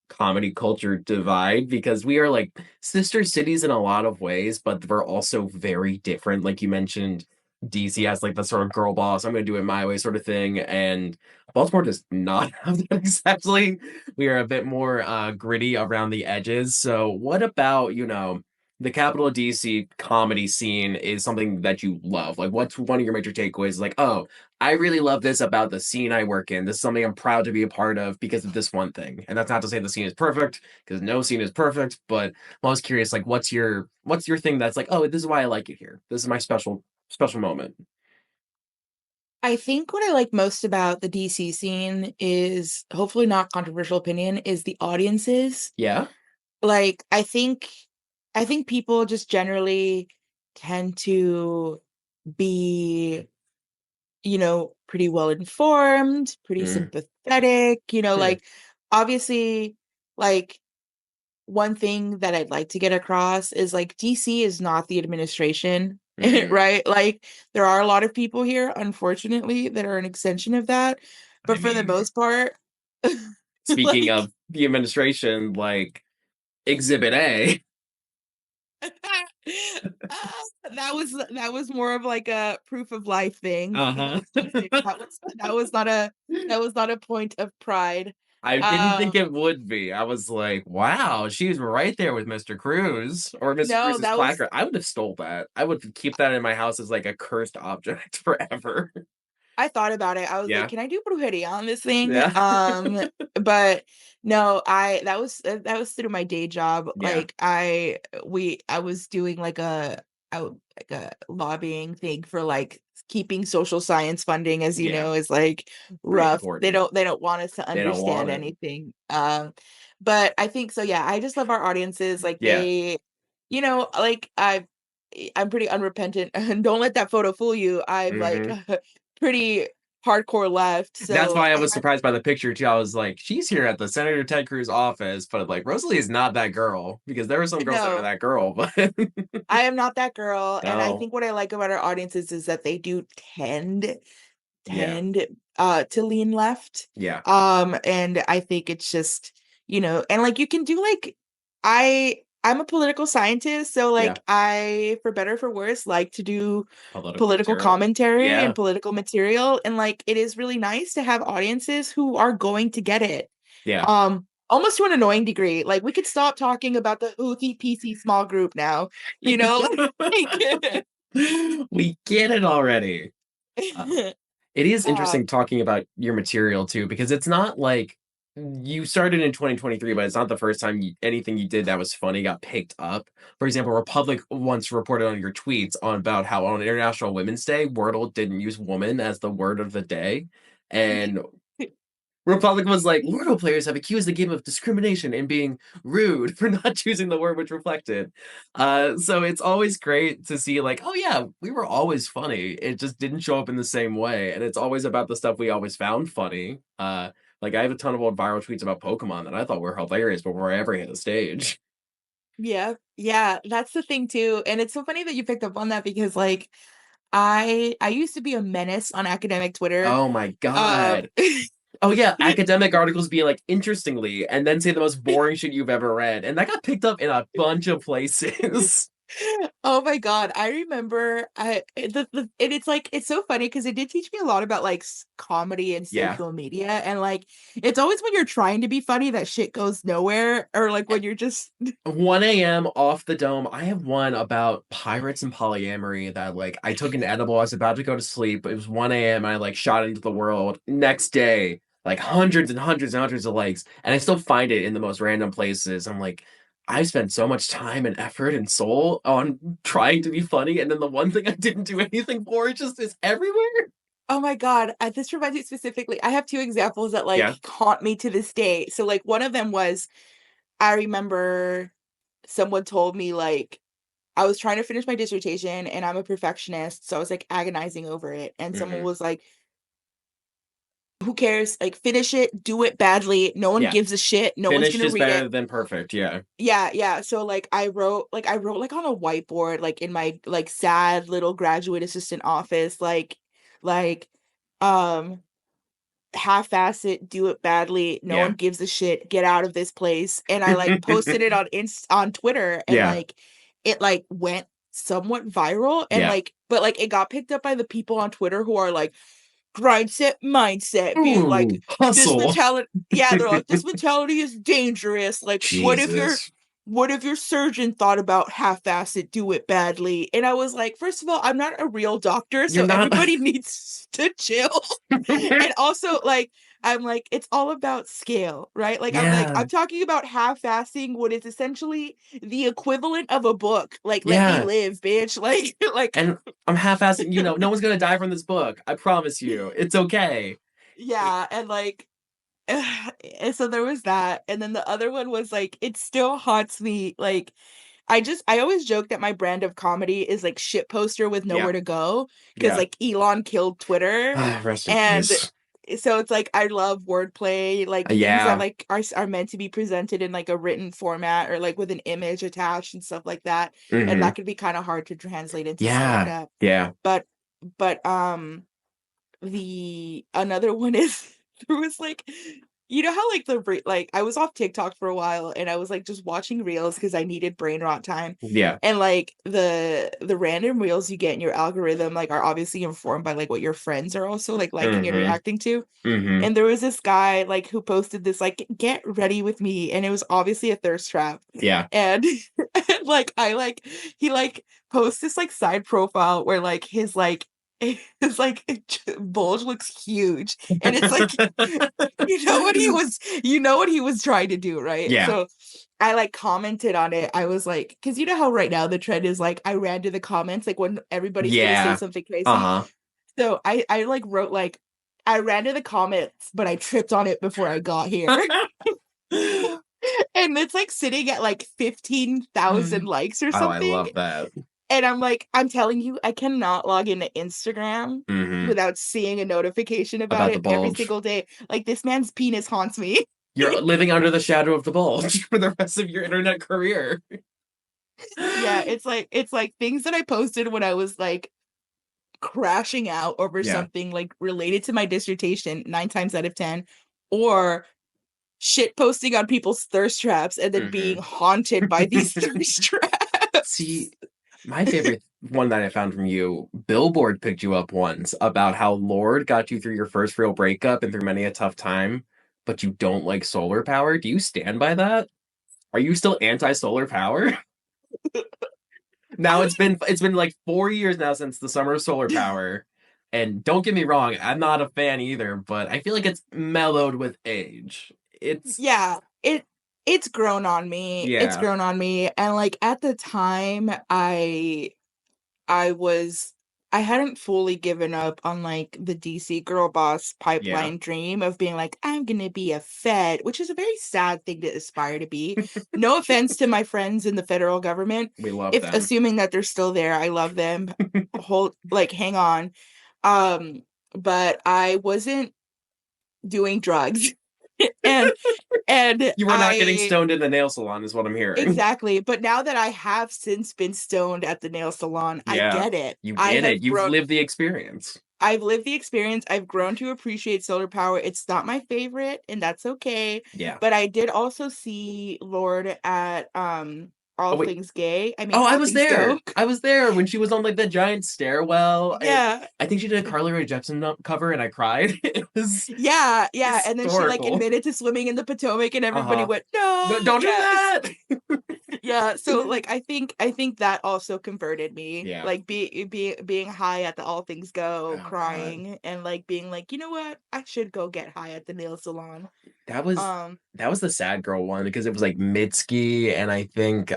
comedy culture divide, because we are like sister cities in a lot of ways, but we're also very different. Like you mentioned, DC has like the sort of girl boss, I'm gonna do it my way sort of thing, and Baltimore does not have that exactly. We are a bit more gritty around the edges. So what about, the capital of DC comedy scene is something that you love? Like what's one of your major takeaways? Like, oh, I really love this about the scene I work in. This is something I'm proud to be a part of because of this one thing. And that's not to say the scene is perfect, because no scene is perfect, but I'm always curious, like what's your thing that's like, oh, this is why I like it here. This is my special moment. I think what I like most about the DC scene is, hopefully not controversial opinion, is the audiences. Yeah. Like I think people just generally tend to be, pretty well informed, pretty Mm. sympathetic, Hmm. like obviously, like one thing that I'd like to get across is like DC is not the administration, Mm. right? Like there are a lot of people here, unfortunately, that are an extension of that. I But for the mean, most part, speaking like of the administration, like Exhibit A. that was more of like a proof of life thing. Uh-huh. That was not a point of pride. I didn't think Um it would be. I was like, wow, she's right there with Mr. Cruz or Mr. no, Cruz's that was placard. I would have stole that. I would keep that in my house as like a cursed object forever. I thought about it. I was like, Yeah. "Can I do brujeria on this thing?" Yeah. But no, I that was through my day job. Yeah. Like I was doing like like a lobbying thing for like keeping social science funding, as you Yeah. know, is like Pretty rough. important. They don't want us to They don't want understand it. anything. But I think so, yeah, I just love our audiences. Like Yeah. like I'm pretty unrepentant and don't let that photo fool you. I'm like Hmm. pretty hardcore left. That's So why I was surprised by the picture too. I was like, she's here at the Senator Ted Cruz office, but like Rosalie is not that girl because there were some girls that are no, that girl, but I am not that girl. And I no. think what I like about our audiences is that they do Yeah. tend to lean left. Yeah. And I think it's just, and like you can do like I'm a political scientist, so Yeah. like I, for better or for worse, like to do Political political material. commentary and Yeah. political material. And like it is really nice to have audiences who are going to get it. Yeah. Almost to an annoying degree. Like we could stop talking about the Houthi PC small group now, you know? Like We get it already. Uh, it is um, interesting talking about your material too, because it's not like you started in 2023, but it's not the first time anything you did that was funny got picked up. For example, Republic once reported on your tweets on about how on International Women's Day, Wordle didn't use woman as the word of the day. And Republic was like, Lorde players have accused the game of discrimination and being rude for not choosing the word which reflected. So it's always great to see, like, oh yeah, we were always funny. It just didn't show up in the same way. And it's always about the stuff we always found funny. Like I have a ton of old viral tweets about Pokemon that I thought were hilarious before I ever hit the stage. yeah, yeah, that's the thing too. And it's so funny that you picked up on that because like I used to be a menace on academic Twitter. Oh my Um God. Oh yeah, academic articles be like interestingly, and then say the most boring shit you've ever read. And that got picked up in a bunch of places. Oh my God. I remember and it's like it's so funny because it did teach me a lot about like comedy and Yeah. social media. And like it's always when you're trying to be funny that shit goes nowhere, or like when you're just 1 a.m. off the dome. I have one about pirates and polyamory that like I took an edible. I was about to go to sleep. It was 1 a.m. I like shot into the world. Next day, like hundreds and hundreds and hundreds of likes, and I still find it in the most random places. I'm like, I spent so much time and effort and soul on trying to be funny, and then the one thing I didn't do anything for, it just is everywhere. oh my God, this reminds me specifically. I have two examples that Yeah. like haunt me to this day. So like one of them was I remember someone told me like I was trying to finish my dissertation and I'm a perfectionist, so I was like agonizing over it. And someone Hmm. was like, who cares? Like finish it, do it badly. No one Yeah. gives a shit. No one's Finished gonna is read it. better than perfect. Yeah. Yeah, yeah. So like I wrote like on a whiteboard, like in my like sad little graduate assistant office, like um half-ass it, do it badly, no one Yeah. gives a shit, get out of this place. And I like posted it on Twitter, and Yeah. like it like went somewhat viral. And Yeah. like but like it got picked up by the people on Twitter who are like grind set mindset, being like Ooh, this hustle. mentality, yeah, they're like this mentality is dangerous. Like Jesus. what if your surgeon thought about half-ass it, do it badly? And I was like, first of all, I'm not a real doctor, You're so not. everybody needs to chill. And also like I'm like it's all about scale, right? Like Yeah. I'm talking about half-assing what is essentially the equivalent of a book. Like let me Yeah. live, bitch. Like like And I'm half-assing, no one's gonna die from this book. I promise you. It's okay. yeah. And like and so there was that. And then the other one was like it still haunts me. Like I always joke that my brand of comedy is like shit poster with Yeah. nowhere to go because Yeah. like Elon killed Twitter. Rest in And peace. so it's like I love wordplay, like things that Yeah. like are meant to be presented in like a written format or like with an image attached and stuff like that. And Hmm. that could be kind of hard to translate into stand Yeah. up. Yeah. But but the another one is there was like how like like I was off TikTok for a while and I was like just watching reels because I needed brain rot time. Yeah. And like the random reels you get in your algorithm like are obviously informed by like what your friends are also like liking and Hmm. reacting to. Hmm. And there was this guy like who posted this like get ready with me, and it was obviously a thirst trap. Yeah. And, and like I like he like posts this like side profile where like his like it's like bulge looks huge, and it's like you know what he was trying to do, right? Yeah. So I like commented on it. I was like, because you know how right now the trend is like I ran to the comments like when everybody's gonna say Yeah. something crazy. Uh-huh. So I like wrote like I ran to the comments, but I tripped on it before I got here. Oh, And it's like sitting at like 15,000 likes or I something. love that. And I'm like, I'm telling you, I cannot log into Instagram Hmm. without seeing a notification about About the it every bulge. single day. Like this man's penis haunts me. You're living under the shadow of the bulge for the rest of your internet career. Yeah, it's like things that I posted when I was like crashing out over Yeah. something like related to my dissertation 9 times out of 10, or shit posting on people's thirst traps and then being Hmm. haunted by these thirst traps. See, my favorite one that I found from you, Billboard picked you up once about how Lorde got you through your first real breakup and through many a tough time, but you don't like solar power. Do you stand by that? Are you still anti-solar power? Now it's been like 4 years now since the summer of solar power. And don't get me wrong, I'm not a fan either, but I feel like it's mellowed with age. It's Yeah, it's grown on me. It's yeah, grown on me. And like at the time I was I hadn't fully given up on like the DC girl boss yeah. pipeline dream of being like, I'm gonna be a Fed, which is a very sad thing to aspire to be. No offense to my friends in the federal government. We love If them. assuming that they're still there, I love them. Hold like hang on. Um, but I wasn't doing drugs. and and You were not getting I stoned in the nail salon, is what I'm hearing. exactly, but now that I have since been stoned at the nail salon, I Yeah, get it. you I get it. have You've grown lived the experience. I've lived the experience. I've grown to appreciate solar power. It's not my favorite, and that's okay. Yeah. But I did also see Lorde at Oh All wait. Things Gay. I mean Oh, I All was Things Go. there. I was there when she was on like the giant stairwell. Yeah. I think she did a Carly Rae Jepsen cover, and I cried. It was Yeah, yeah. And then she like historical. admitted to swimming in the Potomac and everybody Uh-huh. went, No, no, don't do yes. that. Yeah, so like I think that also converted me. Yeah. Like being high at the All Things Go, Oh God. crying and like being like, you know what? I should go get high at the nail salon. That was Um, that was the sad girl one because it was like Mitski and I think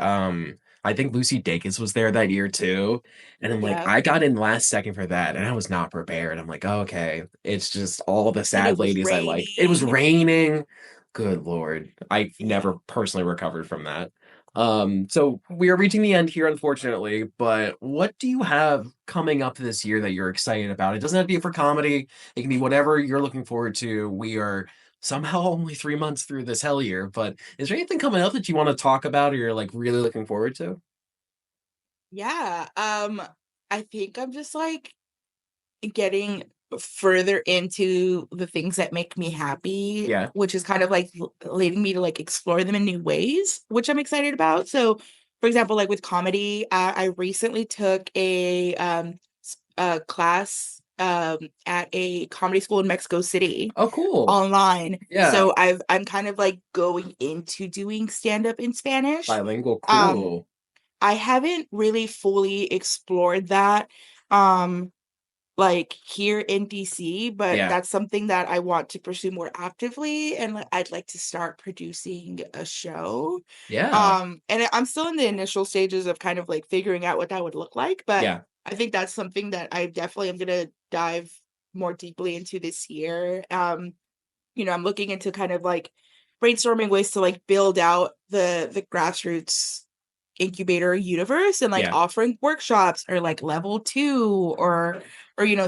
Lucy Dacus was there that year too. And I'm like, yeah, I got in last second for that and I was not prepared. I'm like, oh, okay. It's just all the and it sad was ladies I like. It was raining. raining. Good Lord. I've Yeah. never personally recovered from that. So we are reaching the end here, unfortunately, but what do you have coming up this year that you're excited about? It doesn't have to be for comedy. It can be whatever you're looking forward to. We are somehow only 3 months through this hell year, but is there anything coming up that you want to talk about or you're like really looking forward to? Yeah. I think I'm just like getting further into the things that make me happy, Yeah. which is kind of like leading me to like explore them in new ways, which I'm excited about. So, for example, like with comedy, I recently took a class at a comedy school in Mexico City Oh, cool. online. Yeah. So I'm kind of like going into doing stand up in Spanish. Bilingual, Um, cool. I haven't really fully explored that. Um, like here in DC, but Yeah. that's something that I want to pursue more actively, and I'd like to start producing a show. Yeah. And I'm still in the initial stages of kind of like figuring out what that would look like, but Yeah. I think that's something that I definitely am gonna dive more deeply into this year. I'm looking into kind of like brainstorming ways to like build out the grassroots incubator universe and like Yeah. offering workshops or like level 2 or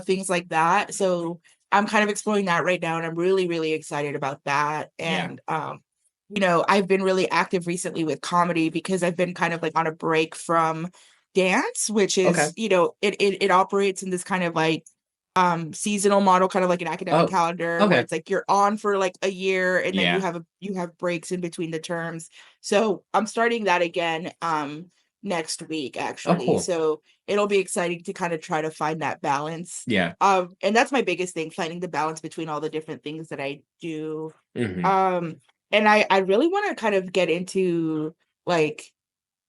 things like that. So I'm kind of exploring that right now and I'm really really excited about that. Yeah. And I've been really active recently with comedy because I've been kind of like on a break from dance, which Okay. is, it operates in this kind of like seasonal model, kind of like an academic Oh, calendar where okay. it's like you're on for like a year and then you Yeah. have breaks in between the terms. So I'm starting that again next week Oh, actually. cool. So it'll be exciting to kind of try to find that balance. Yeah. And that's my biggest thing, finding the balance between all the different things that I do. Hmm. Um and I really want to kind of get into like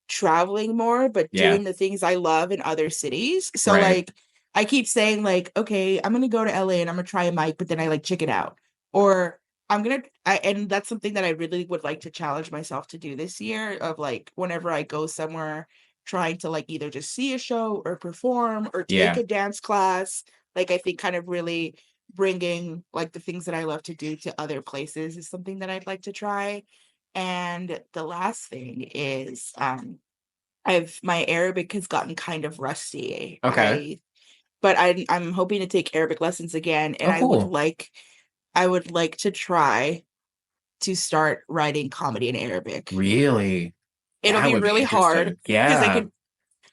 traveling more, but Yeah. doing the things I love in other cities. So Right. like I keep saying like, okay, I'm gonna go to LA and I'm gonna try a mic, but then I like chicken out. Or and that's something that I really would like to challenge myself to do this year of like whenever I go somewhere, trying to like either just see a show or perform or take Yeah. a dance class. Like I think kind of really bringing like the things that I love to do to other places is something that I'd like to try. And the last thing is I've my Arabic has gotten kind of rusty. Okay. I'm hoping to take Arabic lessons again, and Oh, cool. I would like to try to start writing comedy in Arabic. Really? It'll That be would be really hard interesting. Yeah.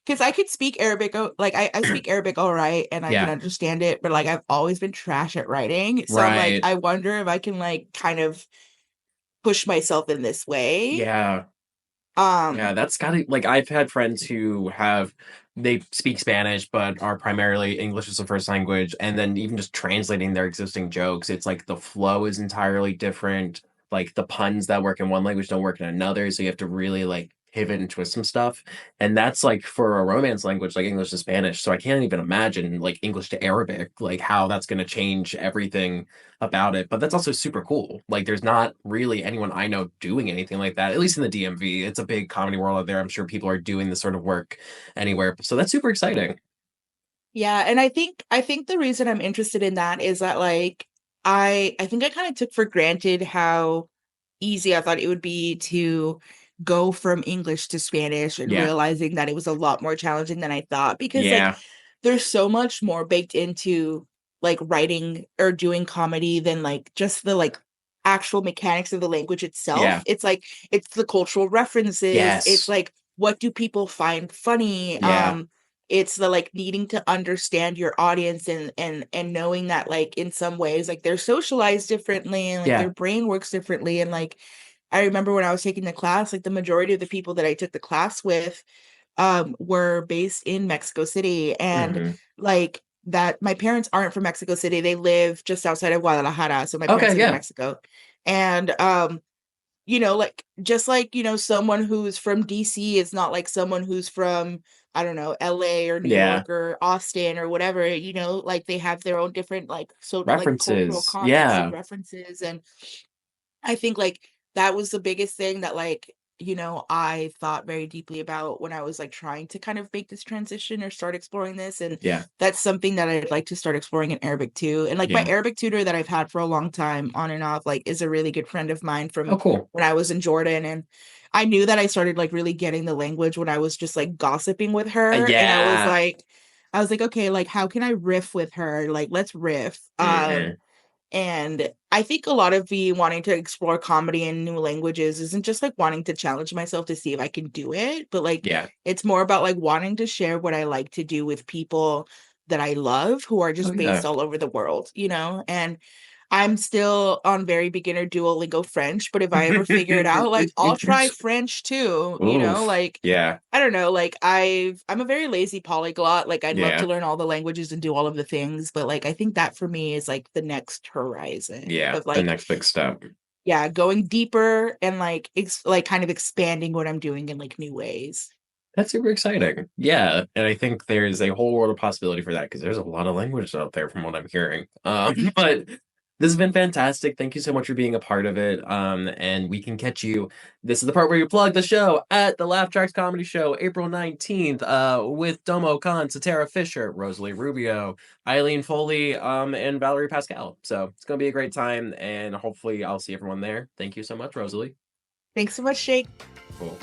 because I could speak Arabic. Like I speak Arabic all right, and I can Yeah. understand it, but like I've always been trash at writing. So I'm like, Right. I wonder if I can like kind of push myself in this way. Yeah. Yeah, Um, that's gotta like I've had friends who have they speak Spanish but are primarily English as a first language, and then even just translating their existing jokes, it's like the flow is entirely different. Like the puns that work in one language don't work in another, so you have to really like pivot and twist some stuff. And that's like for a romance language like English to Spanish. So I can't even imagine like English to Arabic, like how that's gonna change everything about it. But that's also super cool. Like there's not really anyone I know doing anything like that, at least in the DMV. It's a big comedy world out there. I'm sure people are doing this sort of work anywhere. So that's super exciting. yeah, and I think the reason I'm interested in that is that like I think I kind of took for granted how easy I thought it would be to go from English to Spanish and Yeah. realizing that it was a lot more challenging than I thought because like Yeah. there's so much more baked into like writing or doing comedy than like just the like actual mechanics of the language itself. Yeah. It's like it's the cultural references, it's Yes. like what do people find funny? Yeah. It's the like needing to understand your audience and knowing that like in some ways like they're socialized differently and like Yeah. their brain works differently and like I remember when I was taking the class like the majority of the people that I took the class with were based in Mexico City and Hmm. like that my parents aren't from Mexico City. They live just outside of Guadalajara, so my parents Okay. live in Yeah. Mexico. And you know, like just like, you know, someone who's from DC is not like someone who's from I don't know, LA or New Yeah. York or Austin or whatever, you know, like they have their own different like so like cultural References. context and Yeah. references and I think like that was the biggest thing that like, you know, I thought very deeply about when I was like trying to kind of make this transition or start exploring this. And Yeah. that's something that I'd like to start exploring in Arabic too. And like my Yeah. Arabic tutor that I've had for a long time on and off, like is a really good friend of mine Oh, from cool. when I was in Jordan. And I knew that I started like really getting the language when I was just like gossiping with her. And Yeah. I was like, okay, like how can I riff with her? Like let's riff. Hmm. And I think a lot of me wanting to explore comedy in new languages isn't just like wanting to challenge myself to see if I can do it, but like Yeah. it's more about like wanting to share what I like to do with people that I love who are Oh, just based yeah. all over the world, you know? And I'm still on very beginner Duolingo French, but if I ever figure it out, like I'll try French too, you know? Oof. Like Yeah. I don't know, like I'm a very lazy polyglot. Like I'd love to Yeah. learn all the languages and do all of the things, but like I think that for me is like the next horizon Yeah. of The like next big step. yeah, going deeper and like like kind of expanding what I'm doing in like new ways. That's super exciting. Yeah, and I think there's a whole world of possibility for that because there's a lot of languages out there from what I'm hearing. But this has been fantastic. Thank you so much for being a part of it. And we can catch you. This is the part where you plug the show at the Laugh Tracks Comedy Show, April 19th, with Domo Khan, Satara Fisher, Rosalie Rubio, Eileen Foley, and Valerie Pascal. So it's gonna be a great time, and hopefully I'll see everyone there. Thank you so much, Rosalie. Thanks so much, Jake. Cool.